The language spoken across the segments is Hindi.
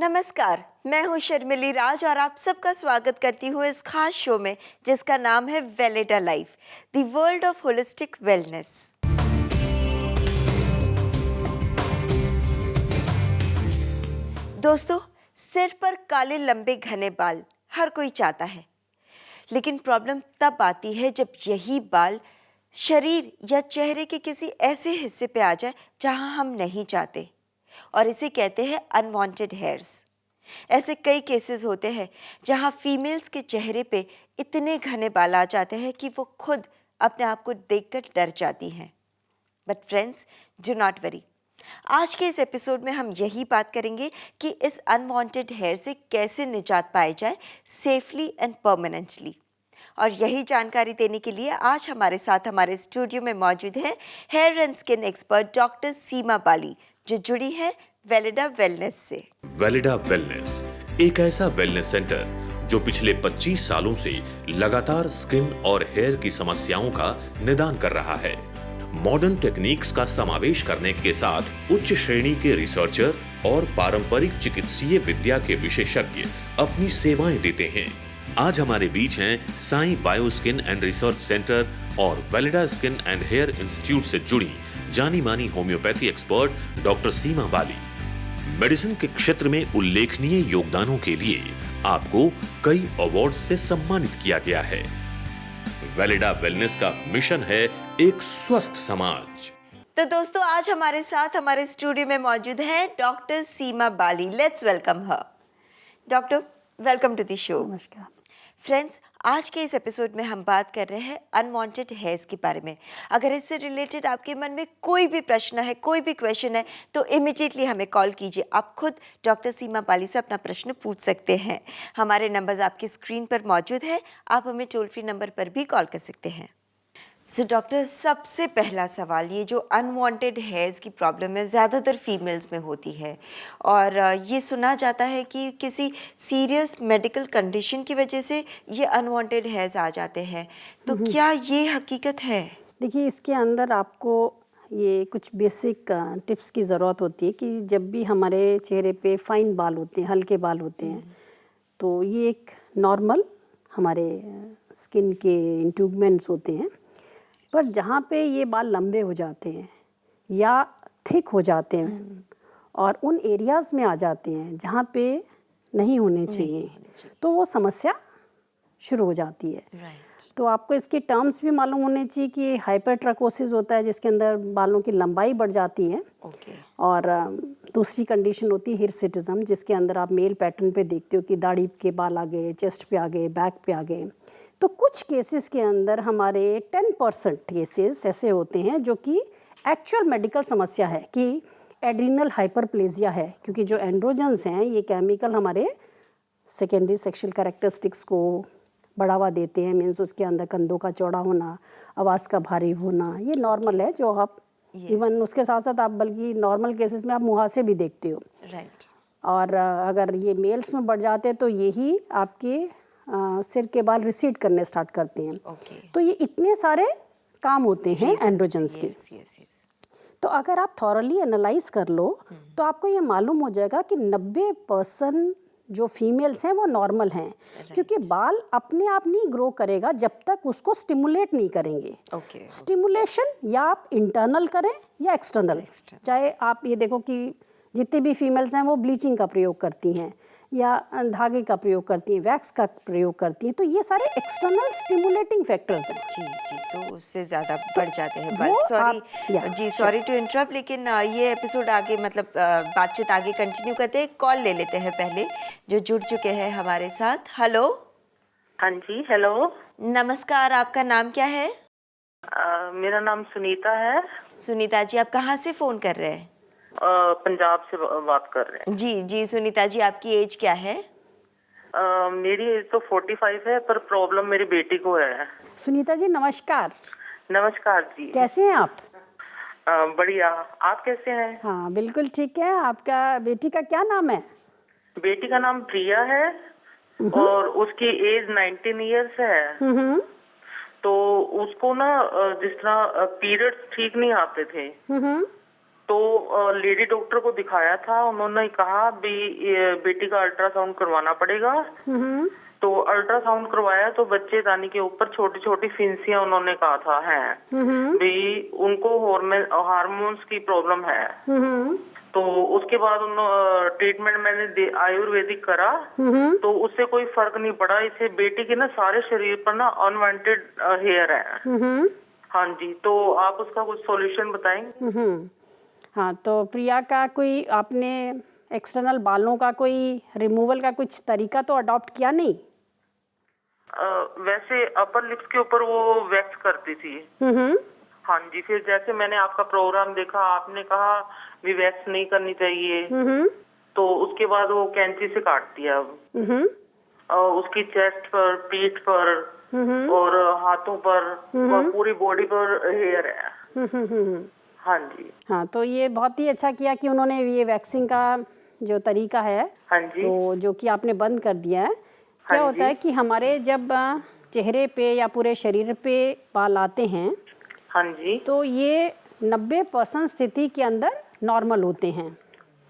नमस्कार, मैं हूं शर्मिली राज और आप सबका स्वागत करती हूं इस खास शो में जिसका नाम है Velida life, the world of holistic wellness. दोस्तों, सिर पर काले लंबे घने बाल हर कोई चाहता है, लेकिन प्रॉब्लम तब आती है जब यही बाल शरीर या चेहरे के किसी ऐसे हिस्से पे आ जाए जहां हम नहीं चाहते, और इसे कहते हैं अनवांटेड हेयर्स। ऐसे कई केसेस होते हैं जहां फीमेल्स के चेहरे पे इतने घने बाल आ जाते हैं कि वो खुद अपने आप को देखकर डर जाती हैं। But friends, do not worry, आज के इस एपिसोड में हम यही बात करेंगे कि इस अनवांटेड हेयर से कैसे निजात पाई जाए सेफली एंड परमानेंटली। और यही जानकारी देने के लिए आज हमारे साथ हमारे स्टूडियो में मौजूद है hair and skin expert doctor Seema Bali, जो जुड़ी है वेलिडा वेलनेस से। वेलिडा वेलनेस एक ऐसा वेलनेस सेंटर जो पिछले 25 सालों से लगातार स्किन और हेयर की समस्याओं का निदान कर रहा है। मॉडर्न टेक्निक्स का समावेश करने के साथ उच्च श्रेणी के रिसर्चर और पारंपरिक चिकित्सीय विद्या के विशेषज्ञ अपनी सेवाएं देते हैं। आज हमारे बीच हैं Sai bio skin and research centre और वेलिडा स्किन एंड हेयर इंस्टीट्यूट से जुड़ी जानी मानी होम्योपैथी एक्सपर्ट डॉक्टर सीमा बाली। मेडिसिन के क्षेत्र में उल्लेखनीय योगदानों के लिए आपको कई अवार्ड से सम्मानित किया गया है। वेलिडा वेलनेस का मिशन है एक स्वस्थ समाज। तो दोस्तों, आज हमारे साथ हमारे स्टूडियो में मौजूद है doctor Seema Bali. Let's welcome her. Doctor, welcome to the show. नमस्कार फ्रेंड्स, आज के इस एपिसोड में हम बात कर रहे हैं अनवांटेड हेयर्स के बारे में। अगर इससे रिलेटेड आपके मन में कोई भी प्रश्न है, कोई भी क्वेश्चन है, तो इमिडिएटली हमें कॉल कीजिए। आप खुद डॉक्टर सीमा बाली से अपना प्रश्न पूछ सकते हैं। हमारे नंबर्स आपकी स्क्रीन पर मौजूद है, आप हमें टोल फ्री नंबर पर भी कॉल कर सकते हैं। सो डॉक्टर, सबसे पहला सवाल, ये जो अनवांटेड हेयर्स की प्रॉब्लम है ज़्यादातर फीमेल्स में होती है, और ये सुना जाता है कि किसी सीरियस मेडिकल कंडीशन की वजह से ये अनवांटेड हेयर्स आ जाते हैं, तो क्या ये हकीकत है? देखिए, इसके अंदर आपको ये कुछ बेसिक टिप्स की ज़रूरत होती है कि जब भी हमारे चेहरे पे फाइन बाल होते हैं, हल्के बाल होते हैं, तो ये एक नॉर्मल हमारे स्किन के इंट्यूबमेंट्स होते हैं। पर जहाँ पे ये बाल लंबे हो जाते हैं या थिक हो जाते हैं और उन एरियाज़ में आ जाते हैं जहाँ पे नहीं होने चाहिए, तो वो समस्या शुरू हो जाती है। तो आपको इसके टर्म्स भी मालूम होने चाहिए कि हाइपरट्रकोसिस होता है जिसके अंदर बालों की लंबाई बढ़ जाती है। और दूसरी कंडीशन होती है हिरसिटिज्म, जिसके अंदर आप मेल पैटर्न पे देखते हो कि दाढ़ी के बाल आ गए, चेस्ट पे आ गए, बैक पे आ गए। तो कुछ केसेस के अंदर हमारे 10% केसेस ऐसे होते हैं जो कि एक्चुअल मेडिकल समस्या है कि एड्रीनल हाइपरप्लेजिया है, क्योंकि जो एंड्रोजन्स हैं ये केमिकल हमारे सेकेंडरी सेक्सुअल कैरेक्टरिस्टिक्स को बढ़ावा देते हैं। मीन्स उसके अंदर कंधों का चौड़ा होना, आवाज़ का भारी होना, ये नॉर्मल है जो आप इवन उसके साथ साथ आप बल्कि नॉर्मल केसेस में आप मुहासे भी देखते हो। और अगर ये मेल्स में बढ़ जाते हैं तो यही आपके सिर के बाल रिसीड करने स्टार्ट करते हैं। तो ये इतने सारे काम होते हैं एंड्रोजन्स के। तो अगर आप थॉरली एनालाइज कर लो तो आपको ये मालूम हो जाएगा कि 90% जो फीमेल्स हैं वो नॉर्मल हैं, क्योंकि बाल अपने आप नहीं ग्रो करेगा जब तक उसको स्टिमुलेट नहीं करेंगे। स्टिमुलेशन या आप इंटरनल करें या एक्सटर्नल। चाहे आप ये देखो कि जितने भी फीमेल्स हैं वो ब्लीचिंग का प्रयोग करती हैं या धागे का प्रयोग करती हैं, वैक्स का प्रयोग करती हैं, तो ये सारे एक्सटर्नल स्टिमुलेटिंग फैक्टर्स हैं। जी, तो उससे ज़्यादा बढ़ जाते हैं बाल। सॉरी टू इंटरप्ट, लेकिन ये एपिसोड आगे मतलब बातचीत आगे कंटिन्यू करते हैं। कॉल ले लेते हैं पहले, जो जुड़ चुके हैं हमारे साथ। हेलो। हाँ जी, हेलो। नमस्कार, आपका नाम क्या है? मेरा नाम सुनीता है। सुनीता जी, आप कहाँ से फ़ोन कर रहे हैं? पंजाब से बात कर रहे हैं। जी सुनीता जी, आपकी एज क्या है? मेरी एज तो 45 है, पर प्रॉब्लम मेरी बेटी को है। सुनीता जी नमस्कार। नमस्कार जी, कैसे हैं आप? बढ़िया, आप कैसे हैं? हाँ बिल्कुल ठीक है। आपका बेटी का क्या नाम है? बेटी का नाम प्रिया है और उसकी एज 19 ईयर्स है। तो उसको ना जिस तरह पीरियड्स ठीक नहीं आते थे, तो लेडी डॉक्टर को दिखाया था, उन्होंने कहा भी बेटी का अल्ट्रासाउंड करवाना पड़ेगा। तो अल्ट्रासाउंड करवाया तो बच्चे दानी के ऊपर छोटी छोटी फिंसियां उन्होंने कहा था हैं भी उनको हार्मोन्स की प्रॉब्लम है। तो उसके बाद ट्रीटमेंट मैंने आयुर्वेदिक करा तो उससे कोई फर्क नहीं पड़ा। इसे बेटी के ना सारे शरीर पर ना अनवांटेड हेयर है। हाँ जी, तो आप उसका कुछ सॉल्यूशन बताएंगे? हाँ, तो प्रिया का कोई आपने एक्सटर्नल बालों का कोई रिमूवल का कुछ तरीका तो अडॉप्ट किया नहीं? वैसे अपर लिप्स के ऊपर वो वैक्स करती थी। हाँ जी, फिर जैसे मैंने आपका प्रोग्राम देखा, आपने कहा भी वैक्स नहीं करनी चाहिए, तो उसके बाद वो कैंची से काटती है अब। उसकी चेस्ट पर, पीठ पर और हाथों पर और पूरी बॉडी पर हेयर है। हाँ जी। हाँ, तो ये बहुत ही अच्छा किया कि उन्होंने ये वैक्सिंग का जो तरीका है, हाँ जी, तो जो कि आपने बंद कर दिया है। क्या हाँ होता है जी। कि हमारे जब चेहरे पे या पूरे शरीर पे बाल आते हैं, हाँ जी, तो ये 90% स्थिति के अंदर नॉर्मल होते हैं।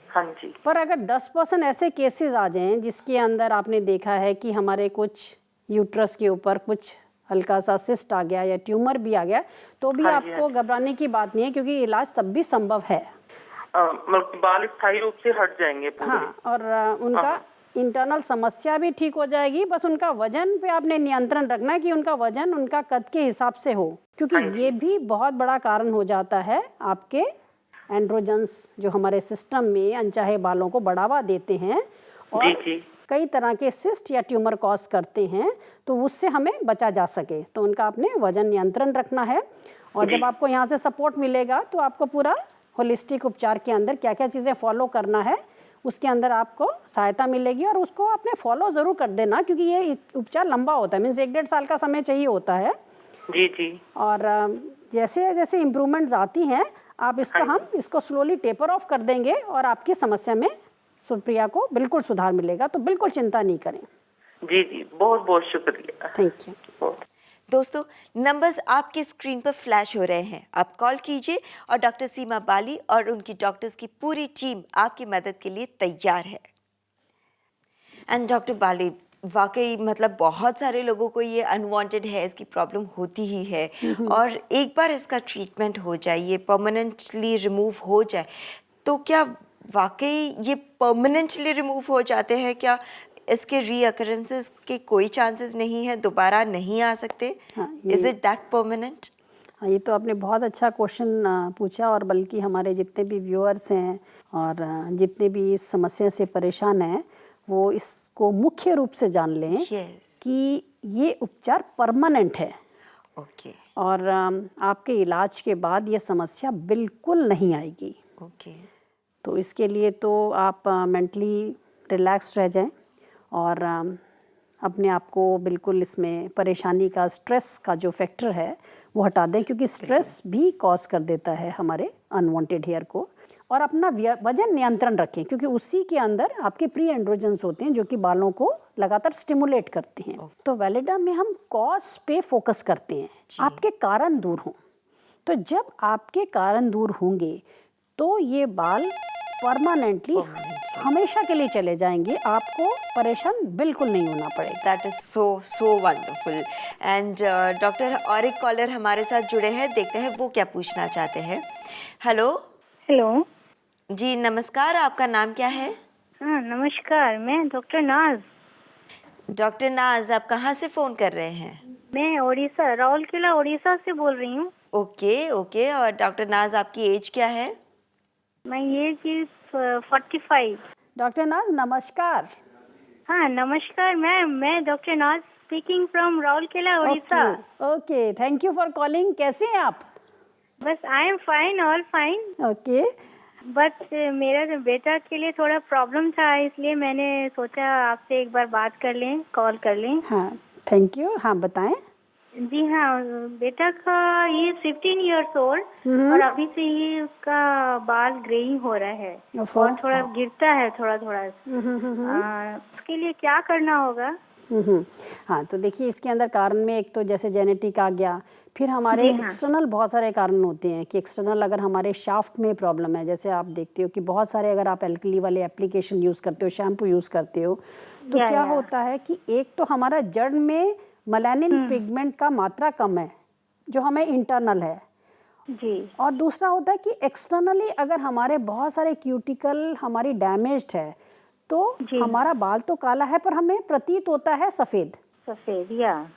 हाँ जी, पर अगर 10% ऐसे केसेस आ जाएं जिसके अंदर आपने देखा है कि हमारे कुछ यूट्रस के ऊपर कुछ हल्का सा सिस्ट आ गया या ट्यूमर भी आ गया, तो भी हाँ जी, आपको घबराने की बात नहीं है, क्योंकि इलाज तब भी संभव है। मतलब बाल स्थायी रूप से हट जाएंगे पूरे। हाँ, और उनका इंटरनल समस्या भी ठीक हो जाएगी। बस उनका वजन पे आपने नियंत्रण रखना है कि उनका वजन उनका कद के हिसाब से हो, क्योंकि ये भी बहुत बड़ा कारण हो जाता है आपके एंड्रोजन्स जो हमारे सिस्टम में अनचाहे बालों को बढ़ावा देते हैं और जी जी, कई तरह के सिस्ट या ट्यूमर कॉज करते हैं, तो उससे हमें बचा जा सके तो उनका आपने वजन नियंत्रण रखना है। और जब आपको यहाँ से सपोर्ट मिलेगा तो आपको पूरा होलिस्टिक उपचार के अंदर क्या क्या चीज़ें फॉलो करना है उसके अंदर आपको सहायता मिलेगी, और उसको आपने फॉलो ज़रूर कर देना, क्योंकि ये उपचार लंबा होता है, मीन्स 1-1.5 साल का समय चाहिए होता है। जी जी, और जैसे जैसे इम्प्रूवमेंट्स आती हैं आप हम इसको स्लोली टेपर ऑफ कर देंगे और आपकी समस्या में सुप्रिया को बिल्कुल सुधार मिलेगा, तो बिल्कुल चिंता नहीं करें। जी जी, बहुत बहुत शुक्रिया। Thank you. बहुत। दोस्तों, नंबर्स आपकी स्क्रीन पर फ्लैश हो रहे हैं, आप कॉल कीजिए और डॉक्टर सीमा बाली और उनकी डॉक्टर्स की पूरी टीम आपकी मदद के लिए तैयार है। एंड डॉक्टर बाली, वाकई मतलब बहुत सारे लोगों को ये अनवांटेड हेयर्स की प्रॉब्लम होती ही है, और एक बार इसका ट्रीटमेंट हो जाए, ये परमानेंटली रिमूव हो जाए, तो क्या वाकई ये परमानेंटली रिमूव हो जाते हैं? क्या इसके रीअकरेंसेस के कोई चांसेस नहीं है, दोबारा नहीं आ सकते? Is it that permanent? हाँ, ये तो आपने बहुत अच्छा क्वेश्चन पूछा, और बल्कि हमारे जितने भी व्यूअर्स हैं और जितने भी इस समस्या से परेशान हैं वो इसको मुख्य रूप से जान लें कि ये उपचार परमानेंट है। ओके और आपके इलाज के बाद ये समस्या बिल्कुल नहीं आएगी। ओके, तो इसके लिए तो आप मेंटली रिलैक्स रह जाएं और अपने आप को बिल्कुल इसमें परेशानी का, स्ट्रेस का जो फैक्टर है वो हटा दें, क्योंकि स्ट्रेस भी कॉज कर देता है हमारे अनवांटेड हेयर को। और अपना वजन नियंत्रण रखें, क्योंकि उसी के अंदर आपके प्री एंड्रोजन्स होते हैं जो कि बालों को लगातार स्टिमुलेट करते हैं। तो वैलिडा में हम कॉज पे फोकस करते हैं, आपके कारण दूर हों। तो जब आपके कारण दूर होंगे तो ये बाल परमानेंटली हमेशा के लिए चले जाएंगे, आपको परेशान बिल्कुल नहीं होना पड़ेगा। That is so wonderful. And doctor, और एक कॉलर हमारे साथ जुड़े हैं, देखते हैं वो क्या पूछना चाहते हैं। हेलो हेलो जी, नमस्कार, आपका नाम क्या है? हाँ नमस्कार, मैं डॉक्टर नाज। डॉक्टर नाज, आप कहाँ से फ़ोन कर रहे हैं? मैं उड़ीसा, राउरकेला उड़ीसा से बोल रही हूँ। ओके ओके, और डॉक्टर नाज आपकी एज क्या है? मैं ये चीज 45। डॉक्टर नाज नमस्कार। हाँ नमस्कार मैम, मैं डॉक्टर नाज speaking from Rourkela Orissa. Okay, thank you for calling. कैसे हैं आप? बस I am fine, all fine. Okay, but मेरा बेटा के लिए थोड़ा प्रॉब्लम था, इसलिए मैंने सोचा आपसे एक बार बात कर लें, कॉल कर लें। हाँ थैंक यू। हाँ बताएं। जी हाँ, बेटा का ये 15 इयर्स ओल्ड और अभी से ही उसका बाल ग्रेइंग हो रहा है और थोड़ा गिरता है थोड़ा थोड़ा। उसके लिए क्या करना होगा? हाँ, तो देखिए इसके अंदर कारण में एक तो जैसे जेनेटिक आ गया, फिर हमारे एक्सटर्नल बहुत सारे कारण होते हैं कि एक्सटर्नल अगर हमारे शाफ्ट में प्रॉब्लम है, जैसे आप देखते हो कि बहुत सारे अगर आप एल्कली वाले एप्लीकेशन यूज़ करते हो, शैम्पू यूज़ करते हो, तो क्या होता है कि एक तो हमारा जड़ में मेलानिन पिगमेंट का मात्रा कम है जो हमें इंटरनल है जी, और दूसरा होता है कि एक्सटर्नली अगर हमारे बहुत सारे क्यूटिकल हमारी डैमेज्ड है तो हमारा बाल तो काला है पर हमें प्रतीत होता है सफ़ेद। सफेद या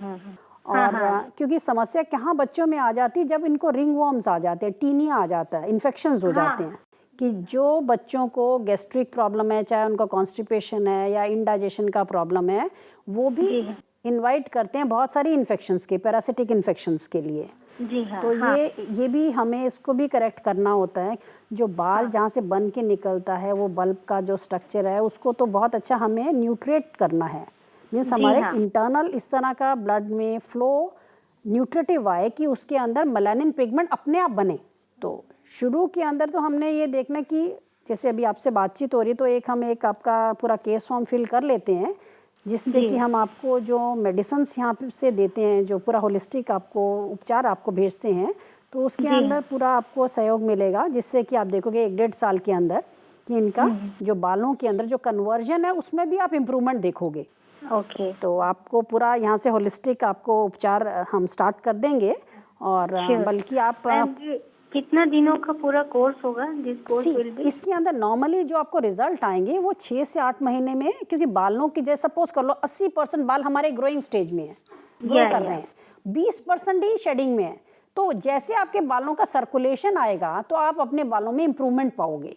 और क्योंकि समस्या कहाँ बच्चों में आ जाती है, जब इनको रिंग वॉर्म्स आ जाते हैं, टीनिया आ जाता है, इन्फेक्शंस हो जाते हैं, कि जो बच्चों को गैस्ट्रिक प्रॉब्लम है, चाहे उनका कॉन्स्टिपेशन है या इंडाइजेशन का प्रॉब्लम है, वो भी इनवाइट करते हैं बहुत सारी इन्फेक्शंस के, पैरासिटिक इन्फेक्शंस के लिए। जी हाँ, तो ये भी हमें इसको भी करेक्ट करना होता है। जो बाल जहाँ से बन के निकलता है, वो बल्ब का जो स्ट्रक्चर है उसको तो बहुत अच्छा हमें न्यूट्रिएट करना है, मीन्स हमारे इंटरनल इस तरह का ब्लड में फ्लो न्यूट्रिटिव आए कि उसके अंदर मेलानिन पिगमेंट अपने आप बने। तो शुरू के अंदर तो हमने ये देखना कि जैसे अभी आपसे बातचीत हो रही है तो एक आपका पूरा केस फॉर्म फिल कर लेते हैं, जिससे कि हम आपको जो मेडिसिन्स यहाँ से देते हैं, जो पूरा होलिस्टिक आपको उपचार आपको भेजते हैं, तो उसके अंदर पूरा आपको सहयोग मिलेगा, जिससे कि आप देखोगे 1-1.5 साल के अंदर कि इनका जो बालों के अंदर जो कन्वर्जन है उसमें भी आप इम्प्रूवमेंट देखोगे। ओके, तो आपको पूरा यहाँ से होलिस्टिक आपको उपचार हम स्टार्ट कर देंगे और बल्कि आप कितना दिनों का पूरा कोर्स होगा? दिस कोर्स विल बी इसके अंदर नॉर्मली जो आपको रिजल्ट आएंगे वो 6 से 8 महीने में, क्योंकि बालों की जैसे सपोज कर लो 80% बाल हमारे ग्रोइंग स्टेज में है, ग्रो कर रहे हैं, 20% ही शेडिंग में है। तो जैसे आपके बालों का सर्कुलेशन आएगा तो आप अपने बालों में इम्प्रूवमेंट पाओगे।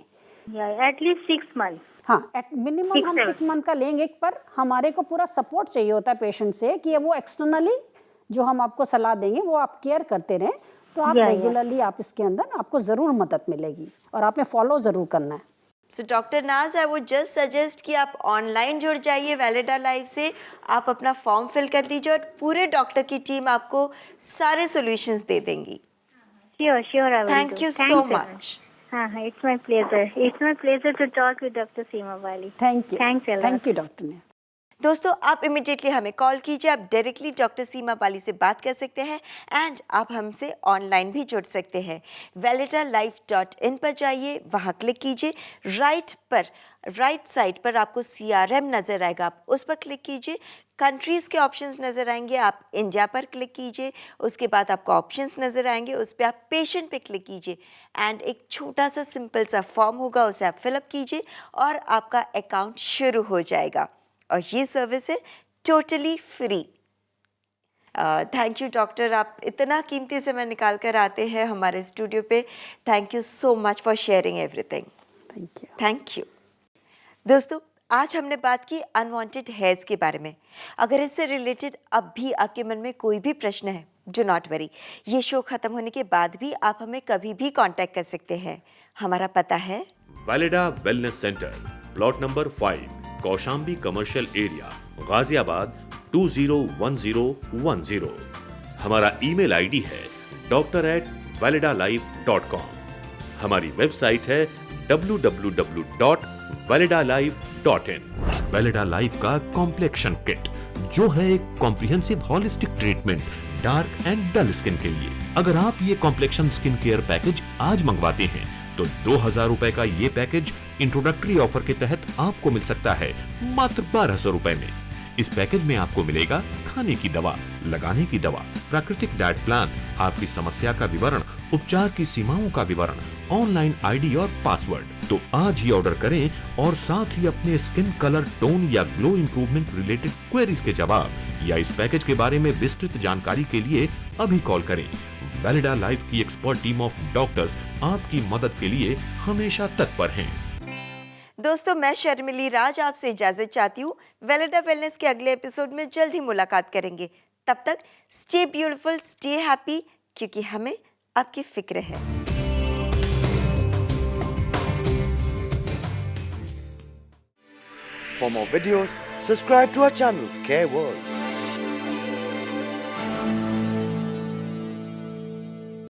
At least 6 month. हाँ, एट मिनिमम हम 6 मंथ का लेंगे, पर हमारे को पूरा सपोर्ट चाहिए होता है पेशेंट से कि वो एक्सटर्नली जो हम आपको सलाह देंगे वो आप केयर करते रहें, तो आप रेगुलरली आप इसके अंदर आपको ज़रूर मदद मिलेगी और आपने फॉलो ज़रूर करना है। सो डॉक्टर नाज, आई वुड जस्ट सजेस्ट कि आप ऑनलाइन जुड़ जाइए वेलिडा लाइफ से, आप अपना फॉर्म फिल कर लीजिए और पूरे डॉक्टर की टीम आपको सारे सॉल्यूशंस दे देंगी। Sure I will. Thank you so much. हाँ, it's my pleasure to talk with doctor Seema Bali. Thank you, thanks thank you doctor ने। दोस्तों, आप इमिडिएटली हमें कॉल कीजिए, आप डायरेक्टली डॉक्टर सीमा बाली से बात कर सकते हैं एंड आप हमसे ऑनलाइन भी जुड़ सकते हैं। velidalife.in पर जाइए, वहाँ क्लिक कीजिए, राइट साइड पर आपको CRM नज़र आएगा, आप उस पर क्लिक कीजिए, कंट्रीज़ के ऑप्शंस नज़र आएंगे, आप इंडिया पर क्लिक कीजिए, उसके बाद आपको ऑप्शंस नज़र आएंगे, उस पर आप पेशेंट पे क्लिक कीजिए एंड एक छोटा सा सिंपल सा फॉर्म होगा, उसे आप फिलअप कीजिए और आपका अकाउंट शुरू हो जाएगा और ये सर्विस है totally free. Thank you doctor, आप इतना कीमती समय निकाल कर आते हैं हमारे स्टूडियो पे। Thank you so much for sharing everything. Thank you. दोस्तों, आज हमने बात की अनवांटेड हेयर्स के बारे में। अगर इससे रिलेटेड अब भी आपके मन में कोई भी प्रश्न है, डू नॉट वरी, ये शो खत्म होने के बाद भी आप हमें कभी भी कांटेक्ट कर सकते हैं। हमारा पता है Velida wellness centre, plot number 5, Kaushambi commercial area, Ghaziabad 201010। हमारा ईमेल आईडी है doctor@velidalife.com। हमारी वेबसाइट है www.velidalife.in। वेलिडा लाइफ का कॉम्प्लेक्शन किट, जो है एक comprehensive holistic treatment dark and dull skin के लिए। अगर आप ये कॉम्प्लेक्शन स्किन केयर पैकेज आज मंगवाते हैं तो 2000 रुपए का ये पैकेज इंट्रोडक्टरी ऑफर के तहत आपको मिल सकता है मात्र 1200 रुपए में। इस पैकेज में आपको मिलेगा खाने की दवा, लगाने की दवा, प्राकृतिक डाइट प्लान, आपकी समस्या का विवरण, उपचार की सीमाओं का विवरण, ऑनलाइन आईडी और पासवर्ड। तो आज ही ऑर्डर करें और साथ ही अपने स्किन कलर, टोन या ग्लो इंप्रूवमेंट रिलेटेड क्वेरीज के जवाब या इस पैकेज के बारे में विस्तृत जानकारी के लिए अभी कॉल करें। वेलिडा लाइफ की एक्सपर्ट टीम ऑफ डॉक्टर्स आपकी मदद के लिए हमेशा तत्पर हैं। दोस्तों, मैं शर्मिली राज आपसे इजाजत चाहती हूँ। वेलिडा वेलनेस के अगले एपिसोड में जल्द ही मुलाकात करेंगे। तब तक स्टे ब्यूटीफुल, स्टे हैप्पी, क्योंकि हमें आपकी फिक्र है। For more videos, subscribe to our channel, Care World.